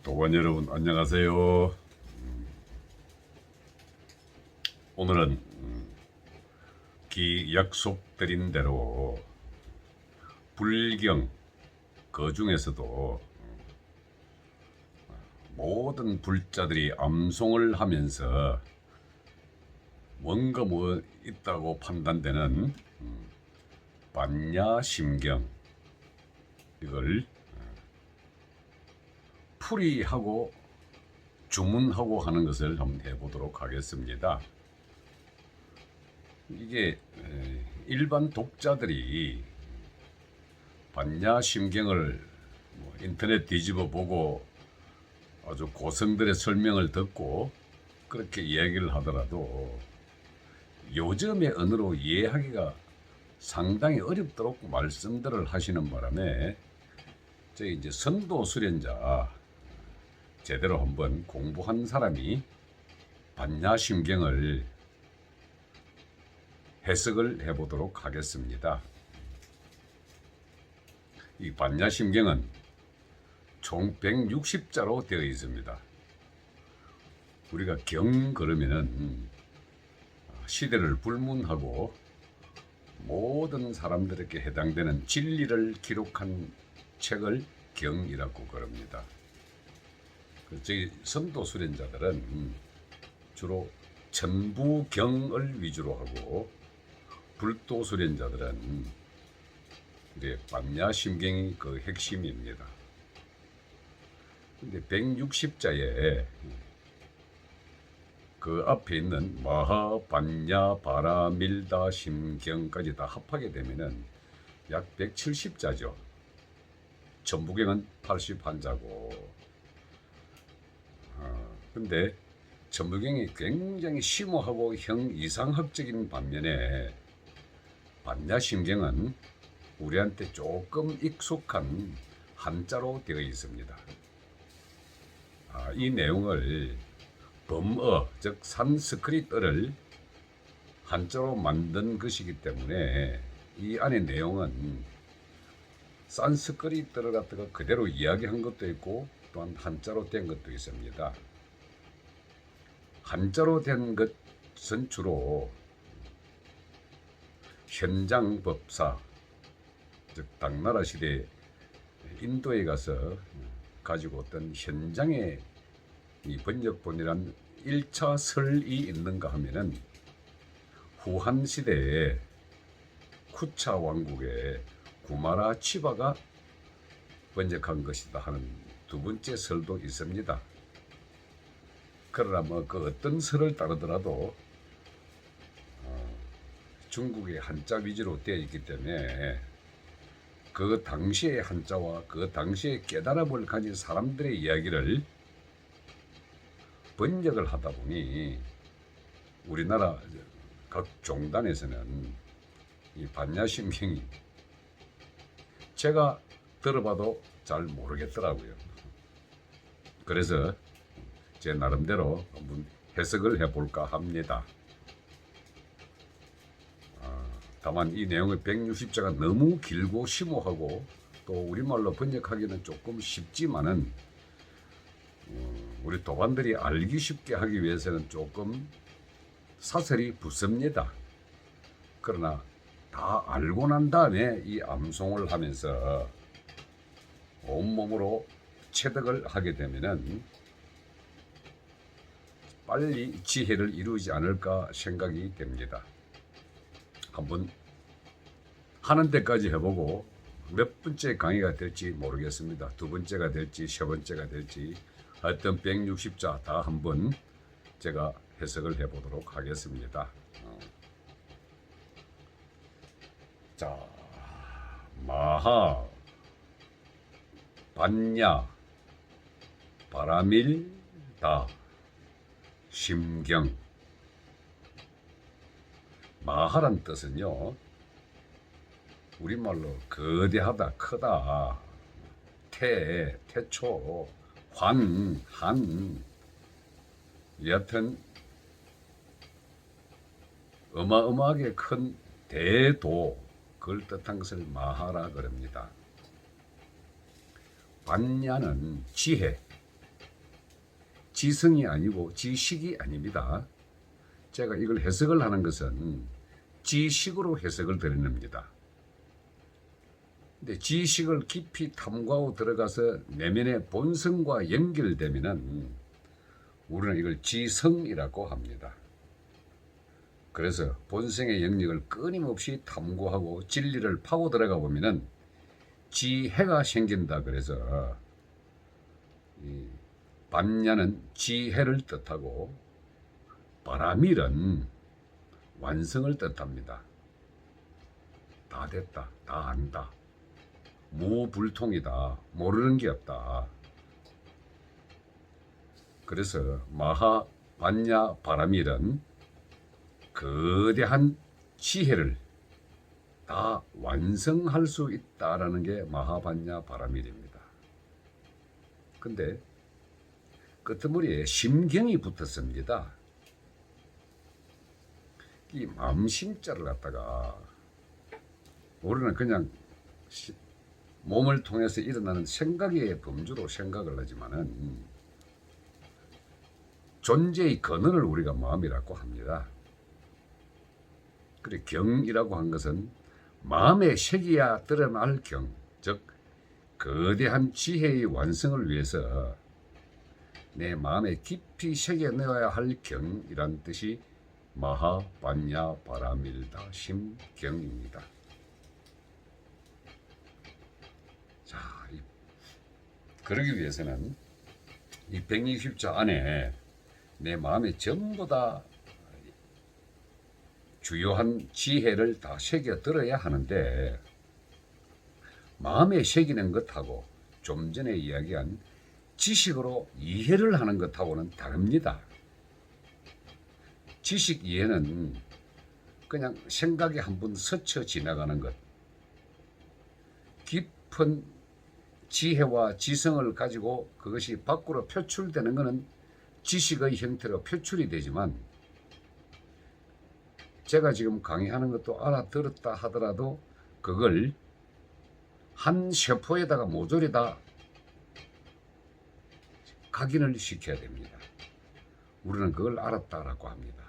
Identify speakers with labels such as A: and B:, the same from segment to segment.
A: 도관 여러분 안녕하세요. 오늘은 약속드린 대로 불경 그 중에서도 모든 불자들이 암송을 하면서 뭔가 뭐 있다고 판단되는 반야심경 이걸 풀이하고 주문하고 하는 것을 한번 해보도록 하겠습니다. 이게 일반 독자들이 반야심경을 인터넷 뒤집어 보고 아주 고성들의 설명을 듣고 그렇게 이야기를 하더라도 요즘의 언어로 이해하기가 상당히 어렵도록 말씀들을 하시는 바람에 저희 이제 선도 수련자 제대로 한번 공부한 사람이 반야심경을 해석을 해보도록 하겠습니다. 이 반야심경은 총 160자로 되어 있습니다. 우리가 경 그러면은 시대를 불문하고 모든 사람들에게 해당되는 진리를 기록한 책을 경이라고 그럽니다. 저희 선도 수련자들은 주로 천부경을 위주로 하고 불도 수련자들은 이제 반야심경이 그 핵심입니다. 근데 160자에 그 앞에 있는 마하 반야 바라밀다 심경까지 다 합하게 되면은 약 170자죠. 천부경은 81자고 근데 천부경이 굉장히 심오하고 이상학적인 반면에 반야심경은 우리한테 조금 익숙한 한자로 되어 있습니다. 이 내용을 범어, 즉 산스크리트어를 한자로 만든 것이기 때문에 이 안의 내용은 산스크리트어를 갖다가 그대로 이야기한 것도 있고 또한 한자로 된 것도 있습니다. 한자로 된 것은 주로 현장법사, 즉 당나라 시대 인도에 가서 가지고 어떤 현장의 이 번역본이란 1차 설이 있는가 하면은 후한 시대에 쿠차 왕국의 구마라 치바가 번역한 것이다 하는 두 번째 설도 있습니다. 그러나 뭐 그 어떤 설을 따르더라도 중국의 한자 위주로 되어 있기 때문에 그 당시의 한자와 그 당시의 깨달음을 가진 사람들의 이야기를 번역을 하다 보니 우리나라 각 종단에서는 이 반야심경이 제가 들어봐도 잘 모르겠더라고요. 그래서 제 나름대로 한번 해석을 해볼까 합니다. 다만 이 내용의 160자가 너무 길고 심오하고 또 우리말로 번역하기는 조금 쉽지만은 우리 도반들이 알기 쉽게 하기 위해서는 조금 사설이 붙습니다. 그러나 다 알고 난 다음에 이 암송을 하면서 온몸으로 체득을 하게 되면은 빨리 지혜를 이루지 않을까 생각이 됩니다. 한번 하는 데까지 해보고 몇 번째 강의가 될지 모르겠습니다. 두 번째가 될지 세 번째가 될지 하여튼 160자 다 한번 제가 해석을 해보도록 하겠습니다. 자, 마하 반야 바라밀다 심경. 마하란 뜻은요, 우리말로 거대하다, 크다, 태초, 한, 여하튼 어마어마하게 큰 대도, 그걸 뜻한 것을 마하라 그럽니다. 반야는 지혜, 지성이 아니고 지식이 아닙니다. 제가 이걸 해석을 하는 것은 지식으로 해석을 드립니다. 근데 지식을 깊이 탐구하고 들어가서 내면의 본성과 연결되면은 우리는 이걸 지성이라고 합니다. 그래서 본성의 영역을 끊임없이 탐구하고 진리를 파고 들어가 보면은 지혜가 생긴다. 그래서 이 반야는 지혜를 뜻하고 바라밀은 완성을 뜻합니다. 다 됐다, 다 안다, 무불통이다, 모르는 게 없다. 그래서 마하 반야 바라밀은 거대한 지혜를 다 완성할 수 있다라는 게 마하반야 바라밀입니다. 근데 끄트머리에 심경이 붙었습니다. 이 마음심자를 갖다가 우리는 그냥 몸을 통해서 일어나는 생각의 범주로 생각을 하지만은 존재의 근원을 우리가 마음이라고 합니다. 그래 경이라고 한 것은 마음에 새겨야 드러날 경, 즉 거대한 지혜의 완성을 위해서 내 마음에 깊이 새겨 넣어야 할 경이란 뜻이 마하반야 바라밀다 심경입니다. 자, 그러기 위해서는 이 120자 안에 내 마음에 전부 다 주요한 지혜를 다 새겨 들어야 하는데 마음에 새기는 것하고 좀 전에 이야기한 지식으로 이해를 하는 것하고는 다릅니다. 지식 이해는 그냥 생각에 한번 스쳐 지나가는 것. 깊은 지혜와 지성을 가지고 그것이 밖으로 표출되는 것은 지식의 형태로 표출이 되지만 제가 지금 강의하는 것도 알아들었다 하더라도 그걸 한 세포에다가 모조리 다 각인을 시켜야 됩니다. 우리는 그걸 알았다라고 합니다.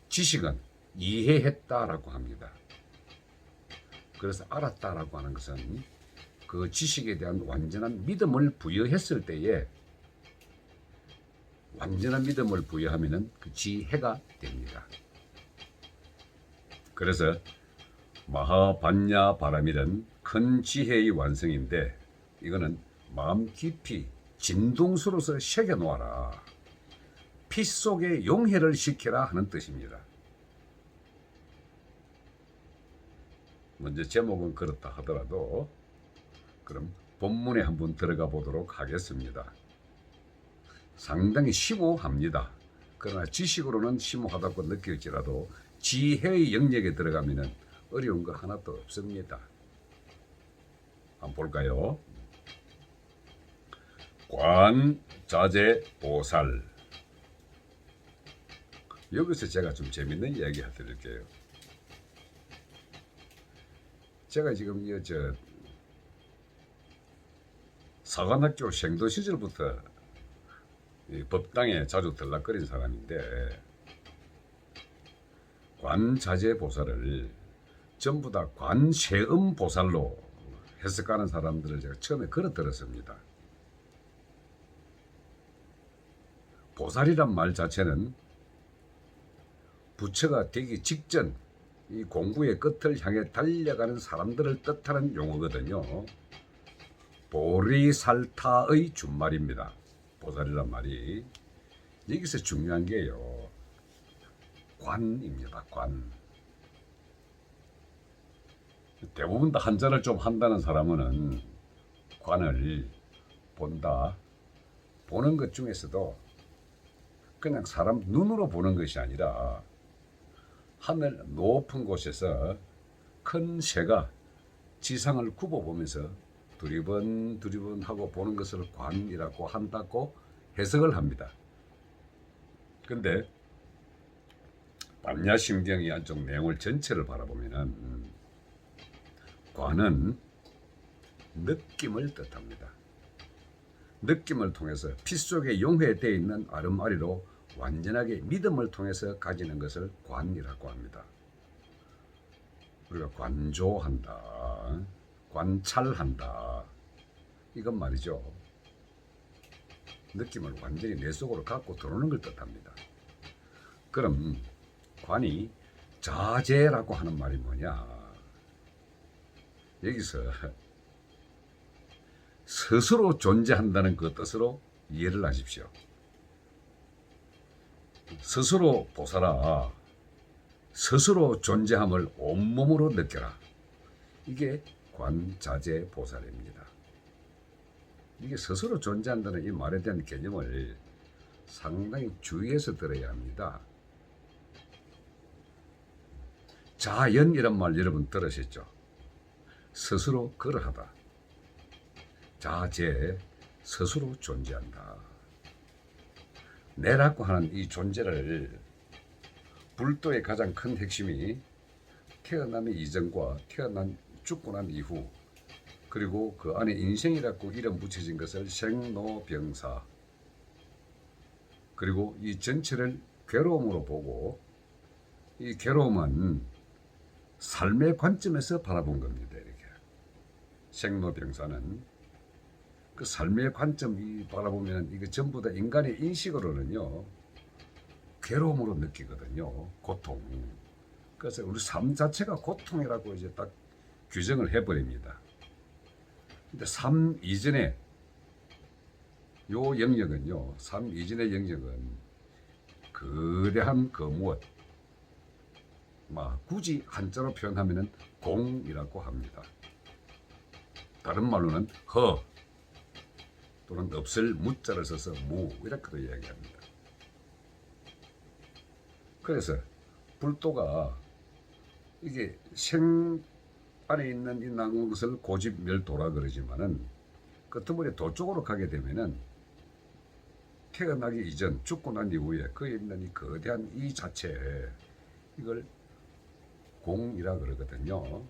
A: 지식은 이해했다라고 합니다. 그래서 알았다라고 하는 것은 그 지식에 대한 완전한 믿음을 부여했을 때에 완전한 믿음을 부여하면은 그 지혜가 됩니다. 그래서 마하반야 바라밀은 큰 지혜의 완성인데 이거는 마음 깊이 진동수로서 새겨 놓아라. 피 속에 용해를 시켜라 하는 뜻입니다. 먼저 제목은 그렇다 하더라도 그럼 본문에 한번 들어가 보도록 하겠습니다. 상당히 심오합니다. 그러나 지식으로는 심오하다고 느낄지라도 지혜의 영역에 들어가면 어려운 거 하나도 없습니다. 한번 볼까요? 관, 자재, 보살. 여기서 제가 좀 재밌는 이야기 해드릴게요. 제가 지금 사관학교 생도 시절부터 법당에 자주 들락거린 사람인데 관자재보살을 전부 다 관세음보살로 해석하는 사람들을 제가 처음에 걸어들었습니다. 보살이란 말 자체는 부처가 되기 직전 이 공부의 끝을 향해 달려가는 사람들을 뜻하는 용어거든요. 보리살타의 준말입니다. 보살이란 말이. 여기서 중요한 게요. 관입니다. 관. 대부분 다 한자를 좀 한다는 사람은 관을 본다. 보는 것 중에서도 그냥 사람 눈으로 보는 것이 아니라 하늘 높은 곳에서 큰 새가 지상을 굽어보면서 두리번 하고 보는 것을 관이라고 한다고 해석을 합니다. 근데 반야심경의 안쪽 내용을 전체를 바라보면은 관은 느낌을 뜻합니다. 느낌을 통해서 피 속에 용해되어 있는 아름아리로 완전하게 믿음을 통해서 가지는 것을 관이라고 합니다. 우리가 관조한다, 관찰한다, 이건 말이죠. 느낌을 완전히 내 속으로 갖고 들어오는 걸 뜻합니다. 그럼 관이 자제라고 하는 말이 뭐냐? 여기서 스스로 존재한다는 그 뜻으로 이해를 하십시오. 스스로 보살아, 스스로 존재함을 온몸으로 느껴라. 이게 관자재 보살입니다. 이게 스스로 존재한다는 이 말에 대한 개념을 상당히 주의해서 들어야 합니다. 자연이란 말 여러분 들으셨죠? 스스로 그러하다. 자재, 스스로 존재한다. 내라고 하는 이 존재를 불도의 가장 큰 핵심이 태어남의 이전과 죽고 난 이후, 그리고 그 안에 인생이라고 이름 붙여진 것을 생로병사, 그리고 이 전체를 괴로움으로 보고, 이 괴로움은 삶의 관점에서 바라본 겁니다. 이렇게 생로병사는 그 삶의 관점이 바라보면 이게 전부 다 인간의 인식으로는요 괴로움으로 느끼거든요. 고통. 그래서 우리 삶 자체가 고통이라고 이제 딱 규정을 해버립니다. 근데 삶 이전에 요 영역은요, 삶 이전의 영역은 거대한 그 무엇, 굳이 한자로 표현하면은 공이라고 합니다. 다른 말로는 허 또는 없을 무자를 써서 무 이렇게도 이야기합니다. 그래서 불도가 이게 생 안에 있는 이 나온 것을 고집멸도라 그러지만은 끝머리 도 쪽으로 가게 되면은 태어나기 이전 죽고 난 이후에 거기에 있는 이 거대한 이 자체, 이걸 공이라 그러거든요.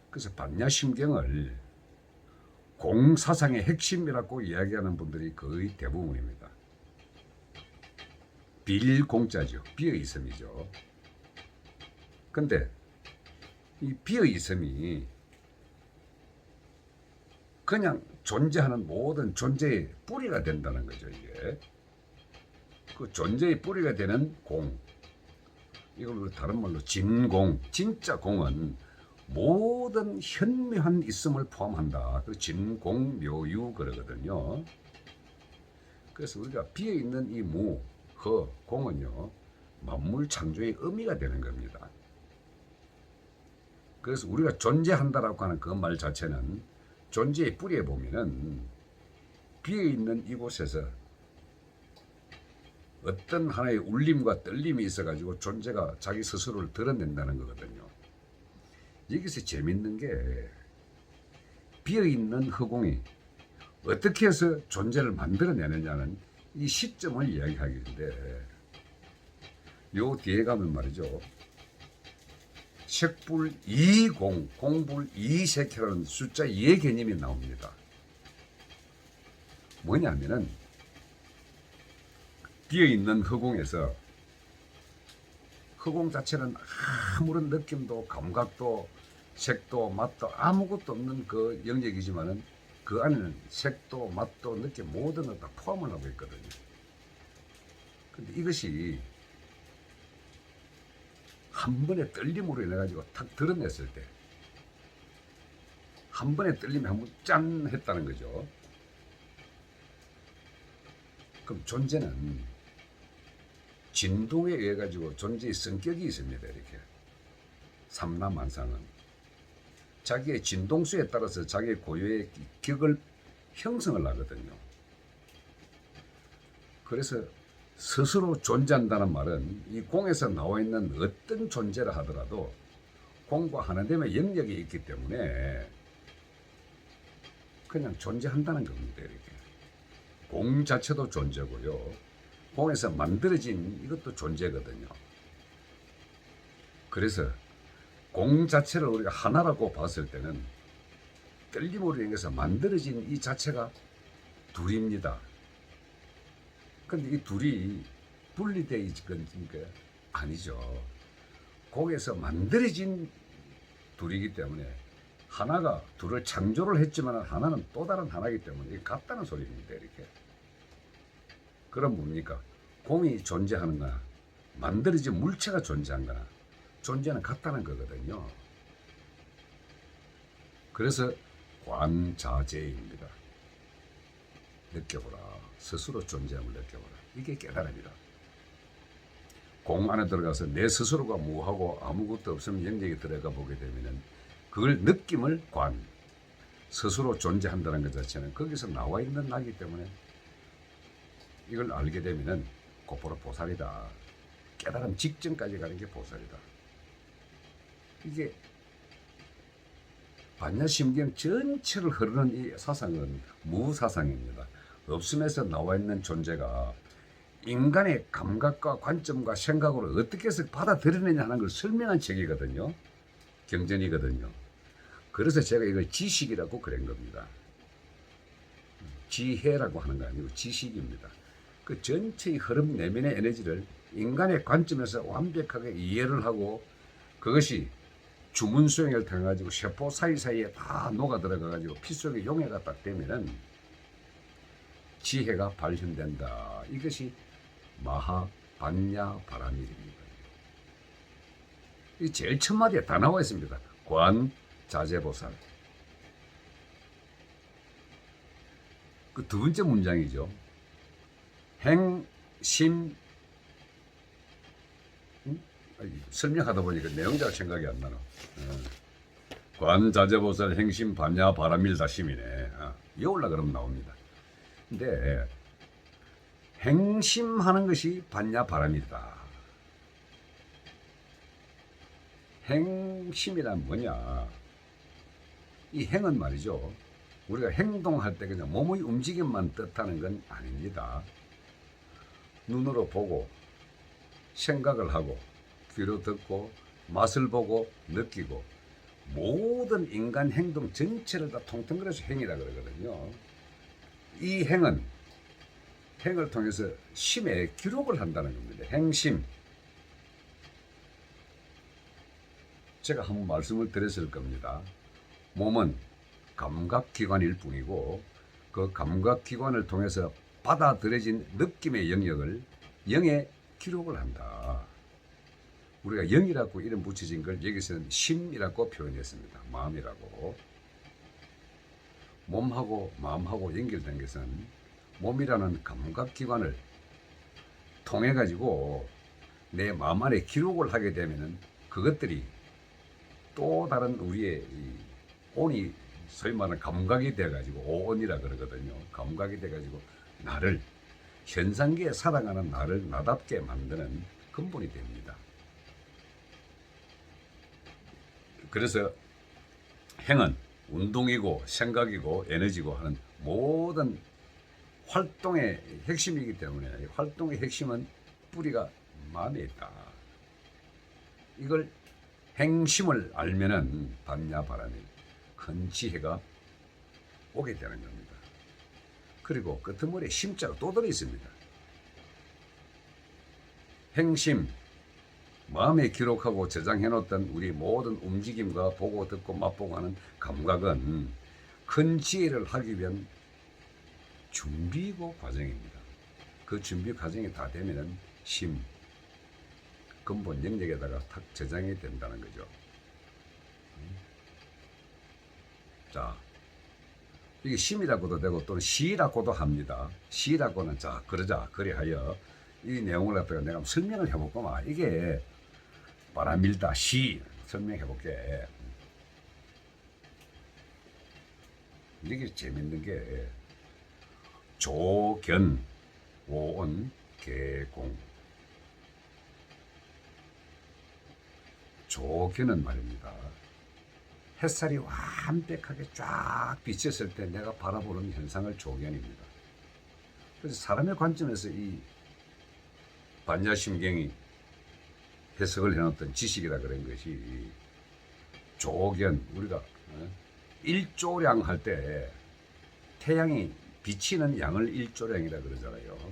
A: 그래서 반야심경을 공사상의 핵심이라고 이야기하는 분들이 거의 대부분입니다. 빌공자죠. 비어있음이죠. 근데 이 비어있음이 그냥 존재하는 모든 존재의 뿌리가 된다는 거죠. 이게 그 존재의 뿌리가 되는 공, 이걸 다른 말로 진공, 진짜 공은 모든 현묘한 있음을 포함한다. 그 진공묘유 그러거든요. 그래서 우리가 비어있는 이 무, 허, 공은요 만물 창조의 의미가 되는 겁니다. 그래서 우리가 존재한다라고 하는 그 말 자체는 존재의 뿌리에 보면은 비어있는 이곳에서 어떤 하나의 울림과 떨림이 있어가지고 존재가 자기 스스로를 드러낸다는 거거든요. 여기서 재밌는 게 비어있는 허공이 어떻게 해서 존재를 만들어내느냐는 이 시점을 이야기하기인데, 요 뒤에 가면 말이죠. 색불 2공, 공불 2색이라는 숫자 2의 개념이 나옵니다. 뭐냐면은 비어있는 허공에서 허공 자체는 아무런 느낌도 감각도 색도 맛도 아무것도 없는 그 영역이지만은 그 안에는 색도 맛도 느낌 모든 걸 다 포함을 하고 있거든요. 근데 이것이 한 번의 떨림으로 인해 가지고 탁 드러냈을 때, 한 번의 떨림이 한 번 짠 했다는 거죠. 그럼 존재는 진동에 의해 가지고 존재의 성격이 있습니다. 이렇게 삼라만상은 자기의 진동수에 따라서 자기의 고유의 격을 형성을 하거든요. 그래서 스스로 존재한다는 말은 이 공에서 나와 있는 어떤 존재라 하더라도 공과 하나됨의 영역이 있기 때문에 그냥 존재한다는 겁니다. 이렇게 공 자체도 존재고요, 공에서 만들어진 이것도 존재거든요. 그래서 공 자체를 우리가 하나라고 봤을 때는 떨림으로 인해서 만들어진 이 자체가 둘입니다. 근데 이 둘이 분리되어 있건 아니죠. 거기에서 만들어진 둘이기 때문에 하나가 둘을 창조를 했지만 하나는 또 다른 하나이기 때문에 이게 같다는 소리입니다. 이렇게. 그럼 뭡니까? 공이 존재하는 거나 만들어진 물체가 존재한 거나 존재는 같다는 거거든요. 그래서 관자재입니다. 느껴보라. 스스로 존재함을 느껴보라. 이게 깨달음이다. 공 안에 들어가서 내 스스로가 무하고 아무것도 없으면 영역에 들어가 보게 되면은 그걸 느낌을 관, 스스로 존재한다는 것 자체는 거기서 나와 있는 나기 때문에 이걸 알게 되면은 곧바로 보살이다. 깨달음 직전까지 가는 게 보살이다. 이게 반야심경 전체를 흐르는 이 사상은 무사상입니다. 없음에서 나와 있는 존재가 인간의 감각과 관점과 생각으로 어떻게 해서 받아들이느냐 하는 걸 설명한 책이거든요. 경전이거든요. 그래서 제가 이걸 지식이라고 그런 겁니다. 지혜라고 하는 거 아니고 지식입니다. 그 전체의 흐름 내면의 에너지를 인간의 관점에서 완벽하게 이해를 하고 그것이 주문 수행을 통해 가지고 세포 사이사이에 다 녹아 들어가 가지고 피 속에 용해가 딱 되면은 지혜가 발현된다. 이것이 마하 반야 바라밀입니다. 이 제일 첫 마디에 다 나와 있습니다. 관 자재보살. 그 두 번째 문장이죠. 행심. 설명하다 보니까 내용자가 생각이 안 나나. 관자재보살 행심 반야 바라밀 다심이네. 이올라 그러면 나옵니다. 근데 행심하는 것이 반야 바라밀이다. 행심이란 뭐냐? 이 행은 말이죠. 우리가 행동할 때 그냥 몸의 움직임만 뜻하는 건 아닙니다. 눈으로 보고 생각을 하고 귀로 듣고 맛을 보고 느끼고 모든 인간 행동 전체를 다 통틀어서 행이라 그러거든요. 이 행은 행을 통해서 심에 기록을 한다는 겁니다. 행심. 제가 한번 말씀을 드렸을 겁니다. 몸은 감각기관일 뿐이고 그 감각기관을 통해서 받아들여진 느낌의 영역을 영에 기록을 한다. 우리가 영이라고 이름 붙여진 걸 여기서는 심이라고 표현했습니다. 마음이라고. 몸하고 마음하고 연결된 것은 몸이라는 감각기관을 통해 가지고 내 마음 안에 기록을 하게 되면은 그것들이 또 다른 우리의 온이 소위 말하는 감각이 돼 가지고 오온이라 그러거든요. 감각이 돼 가지고 나를 현상계에 살아가는 나를 나답게 만드는 근본이 됩니다. 그래서 행은 운동이고 생각이고 에너지고 하는 모든 활동의 핵심이기 때문에 활동의 핵심은 뿌리가 마음에 있다. 이걸 행심을 알면은 반야바람이 큰 지혜가 오게 되는 겁니다. 그리고 끄트머리에 심자가 또 들어 있습니다. 행심, 마음에 기록하고 저장해놓던 우리 모든 움직임과 보고 듣고 맛보고 하는 감각은 큰 지혜를 하기 위한 준비고 과정입니다. 그 준비 과정이 다 되면은 심, 근본 영역에다가 탁 저장이 된다는 거죠. 자, 이게 심이라고도 되고 또는 시라고도 합니다. 시라고는 자, 그러자, 그리하여 이 내용을 갖다가 내가 설명을 해볼거만. 이게 바라밀다, 시 설명해볼게. 이게 재밌는 게 조견, 오온, 개공. 조견은 말입니다. 햇살이 완벽하게 쫙 비쳤을 때 내가 바라보는 현상을 조견입니다. 그래서 사람의 관점에서 이 반야심경이 해석을 해놓던 지식이라 그런 것이 조견, 우리가 일조량 할 때 태양이 비치는 양을 일조량이라 그러잖아요.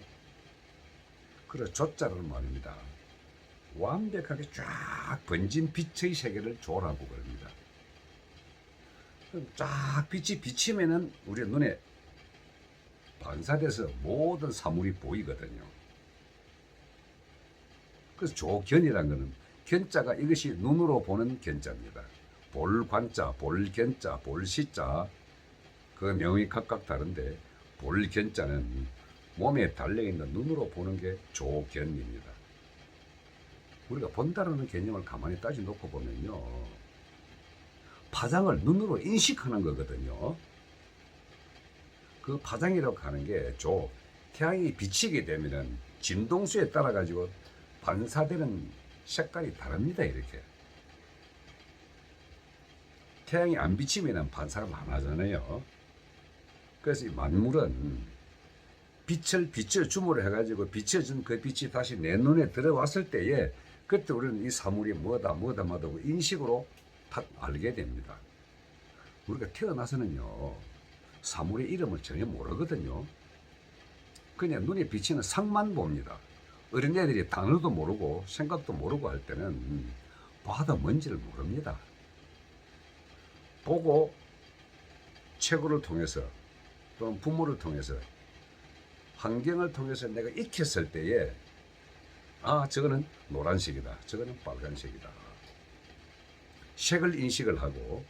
A: 그래서 조자는 말입니다. 완벽하게 쫙 번진 빛의 세계를 조라고 그럽니다. 쫙 빛이 비치면은 우리 눈에 반사돼서 모든 사물이 보이거든요. 그래서 조견이라는 것은 견자가 이것이 눈으로 보는 견자입니다. 볼관자, 볼견자, 볼시자 그 명이 각각 다른데 볼견자는 몸에 달려있는 눈으로 보는 게 조견입니다. 우리가 본다라는 개념을 가만히 따져 놓고 보면요, 파장을 눈으로 인식하는 거거든요. 그 파장이라고 하는 게 태양이 비치게 되면은 진동수에 따라 가지고 반사되는 색깔이 다릅니다. 이렇게 태양이 안 비치면은 반사를 안 하잖아요. 그래서 이 만물은 빛을 줌으로 해가지고 비춰준 그 빛이 다시 내 눈에 들어왔을 때에 그때 우리는 이 사물이 뭐다 하고 인식으로 딱 알게 됩니다. 우리가 태어나서는요, 사물의 이름을 전혀 모르거든요. 그냥 눈에 비치는 상만 봅니다. 어린애들이 단어도 모르고 생각도 모르고 할 때는 봐도 뭔지를 모릅니다. 보고 책을 통해서 또는 부모를 통해서 환경을 통해서 내가 익혔을 때에 저거는 노란색이다, 저거는 빨간색이다. 색을 인식을 하고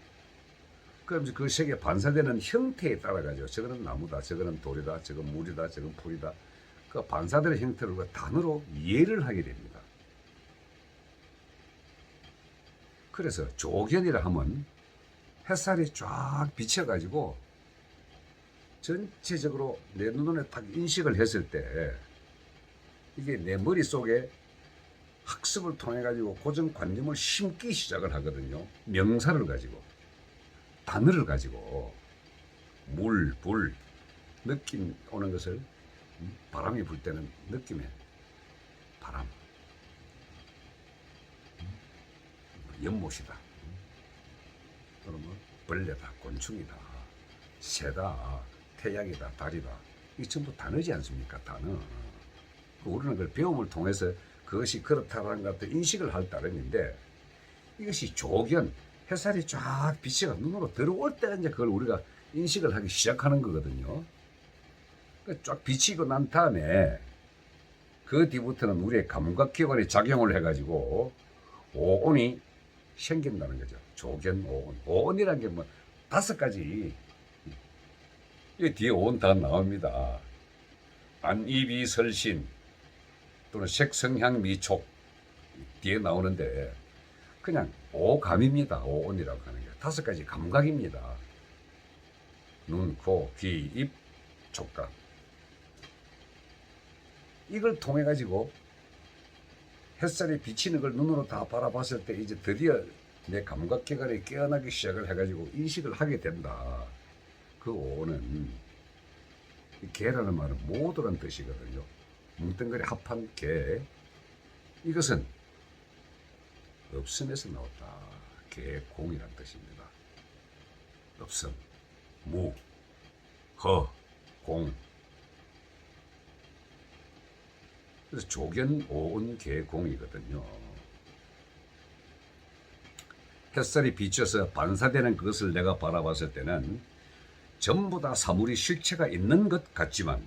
A: 그럼 그 색에 반사되는 형태에 따라 가지고 저거는 나무다, 저거는 돌이다, 저건 물이다, 저건 풀이다. 그 반사되는 형태를 우리가 단어로 이해를 하게 됩니다. 그래서 조견이라 하면 햇살이 쫙 비쳐가지고 전체적으로 내 눈에 딱 인식을 했을 때 이게 내 머릿속에 학습을 통해 가지고 고정관념을 심기 시작을 하거든요. 명사를 가지고, 단어를 가지고, 물, 불, 느낌 오는 것을, 바람이 불 때는 느낌에 바람, 연못이다, 또는 뭐 벌레다, 곤충이다, 새다, 태양이다, 달이다. 이게 전부 단어지 않습니까? 단어. 우리는 그걸 배움을 통해서 그것이 그렇다라는 것도 인식을 할 따름인데, 이것이 조견, 햇살이 쫙 빛이 눈으로 들어올 때 이제 그걸 우리가 인식을 하기 시작하는 거거든요. 쫙 비치고 난 다음에 그 뒤부터는 우리의 감각기관이 작용을 해가지고 오온이 생긴다는 거죠. 조견, 오온. 오온이라는 게 뭐 5가지. 이 뒤에 오온 다 나옵니다. 안이비설신 또는 색성향미촉 뒤에 나오는데 그냥 오감입니다. 오온이라고 하는 게 5가지 감각입니다. 눈, 코, 귀, 입, 촉각. 이걸 통해 가지고 햇살이 비치는 걸 눈으로 다 바라봤을 때 이제 드디어 내 감각기관이 깨어나기 시작을 해가지고 인식을 하게 된다. 그 오는 개라는 말은 모두란 뜻이거든요. 뭉뚱그리 합한 개. 이것은 없음에서 나왔다. 개공이란 뜻입니다. 없음, 무, 허, 공. 그래서 조견, 오온, 개공이거든요. 햇살이 비쳐서 반사되는 그것을 내가 바라봤을 때는 전부 다 사물이 실체가 있는 것 같지만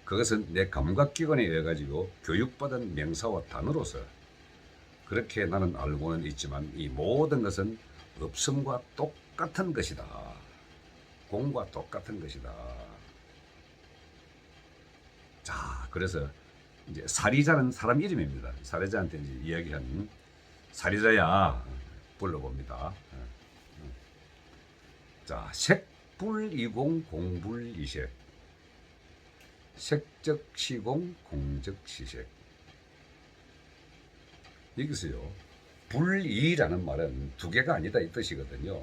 A: 그것은 내 감각기관에 의해 가지고 교육받은 명사와 단어로서 그렇게 나는 알고는 있지만 이 모든 것은 없음과 똑같은 것이다. 공과 똑같은 것이다. 자, 그래서 이제 사리자는 사람 이름입니다. 사리자한테 이제 이야기한 사리자야 불러봅니다. 자, 색불이공 공불이색. 색적시공 공적시색. 여기서요, 불이라는 말은 2개가 아니다 이 뜻이거든요.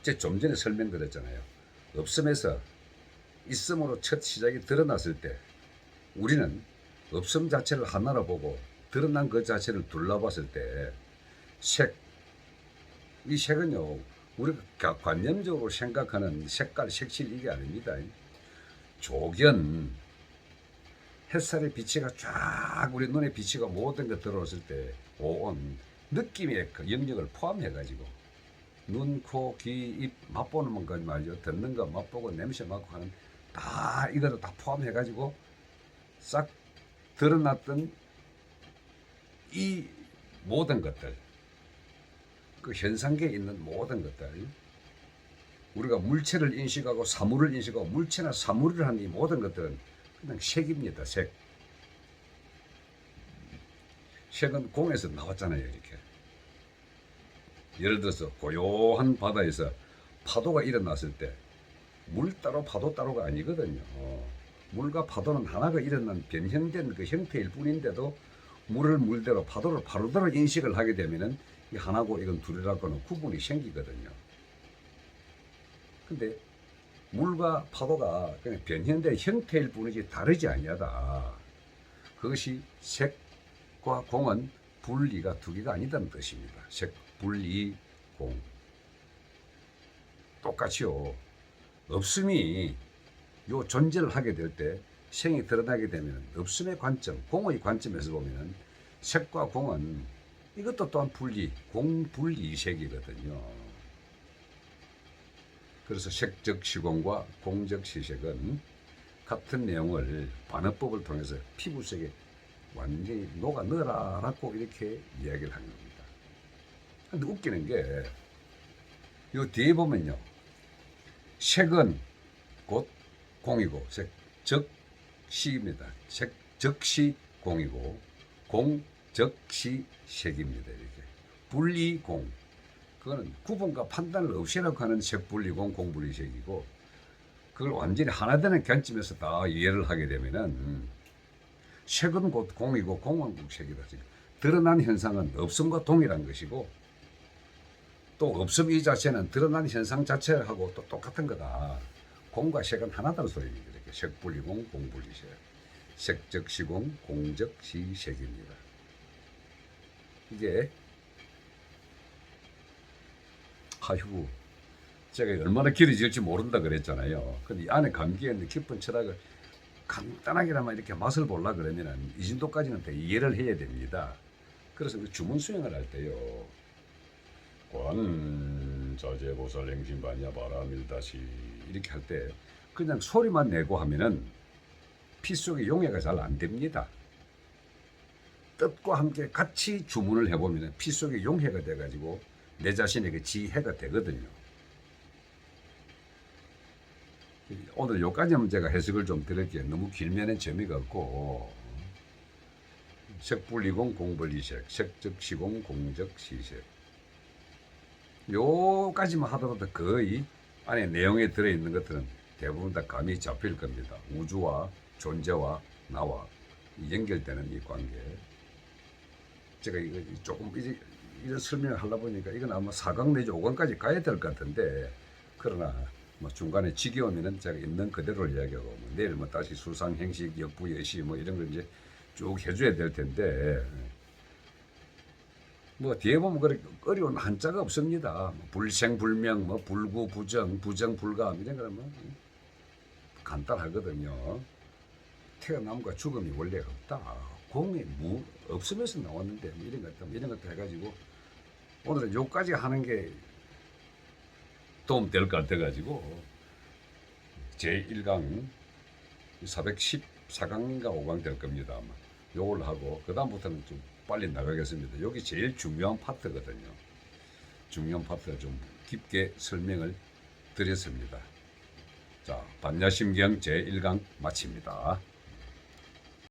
A: 제가 좀 전에 설명드렸잖아요. 없음에서 있음으로 첫 시작이 드러났을 때 우리는 없음 자체를 하나로 보고 드러난 그 자체를 둘러봤을 때 색, 이 색은요 우리가 관념적으로 생각하는 색깔, 색칠 이게 아닙니다. 조견 햇살의 빛이가 쫙 우리 눈에 비치고 모든 것 들어왔을 때 오온 느낌의 그 영역을 포함해 가지고 눈, 코, 귀, 입 맛보는 것까지 말이죠. 듣는 거 맛보고 냄새 맡고 하는 다 이거를 다 포함해 가지고 싹 드러났던 이 모든 것들, 그 현상계에 있는 모든 것들, 우리가 물체를 인식하고 사물을 인식하고 물체나 사물을 하는 이 모든 것들은 그냥 색입니다. 색. 색은 공에서 나왔잖아요. 이렇게. 예를 들어서 고요한 바다에서 파도가 일어났을 때 물 따로 파도 따로가 아니거든요. 물과 파도는 하나가 일어난 변형된 그 형태일 뿐인데도 물을 물대로 파도를 바로대로 인식을 하게 되면은 이 하나고 이건 둘이라고는 구분이 생기거든요. 근데 물과 파도가 그냥 변형된 형태일 뿐이지 다르지 아니하다. 그것이 색과 공은 분리가 두 개가 아니다는 뜻입니다. 색, 분리, 공. 똑같이요. 없음이 요 존재를 하게 될 때 생이 드러나게 되면 없음의 관점, 공의 관점에서 보면 색과 공은 이것도 또한 분리, 공분리색이거든요. 그래서 색적 시공과 공적 시색은 같은 내용을 반어법을 통해서 피부 속에 완전히 녹아 넣어라라고 이렇게 이야기를 하는 겁니다. 근데 웃기는 게 요 뒤에 보면요. 색은 곧 공이고 색적시입니다. 색적시 공이고 공적시 색입니다. 이렇게 분리공, 그거는 구분과 판단을 없애라고 하는 색분리공, 공분리색이고, 그걸 완전히 하나 되는 관점에서 다 이해를 하게 되면은 색은 곧 공이고 공은 곧 색이다. 드러난 현상은 없음과 동일한 것이고, 또 없음 이 자체는 드러난 현상 자체하고 또 똑같은 거다. 공과 색은 하나다는 소리입니다. 이렇게 색분리공, 공분리색. 색적시공, 공적시색입니다. 이게 아이고, 제가 얼마나 길어질지 모른다 그랬잖아요. 근데 이 안에 감기에 있는 깊은 철학을 간단하게나마 이렇게 맛을 보려 그러면은 이 정도까지는 다 이해를 해야 됩니다. 그래서 그 주문 수행을 할 때요. 관 자재보살 행심반야 바라밀다시 이렇게 할 때 그냥 소리만 내고 하면은 피 속에 용해가 잘 안 됩니다. 뜻과 함께 같이 주문을 해보면 피 속에 용해가 돼가지고 내 자신에게 지혜가 되거든요. 오늘 여기까지만 제가 해석을 좀 드릴게요. 너무 길면은 재미가 없고, 색분리공, 공분리색, 색적시공, 공적시색. 요까지만 하더라도 거의 안에 내용에 들어있는 것들은 대부분 다 감이 잡힐 겁니다. 우주와 존재와 나와 연결되는 이 관계. 제가 이거 조금 이런 설명을 하려 보니까 이건 아마 4강 내지 5강까지 가야 될 것 같은데, 그러나 뭐 중간에 지겨우면은 제가 있는 그대로 이야기하고, 뭐 내일 뭐 다시 수상, 행식, 역부, 여시 뭐 이런 걸 이제 쭉 해줘야 될 텐데, 뭐 뒤에 보면 그렇게 어려운 한자가 없습니다. 뭐 불생불명, 뭐 불구부정, 부정불감 이런 거는 뭐 간단하거든요. 태어남과 죽음이 원래 없다. 공이 없으면서 나왔는데 뭐 이런 것도 해가지고 오늘은 요까지 하는 게 도움 될 것 같아가지고 제1강 414강인가 5강 될 겁니다. 아마 요걸 하고 그 다음부터는 좀 빨리 나가겠습니다. 여기 제일 중요한 파트거든요. 중요한 파트를 좀 깊게 설명을 드렸습니다. 자, 반야심경 제1강 마칩니다.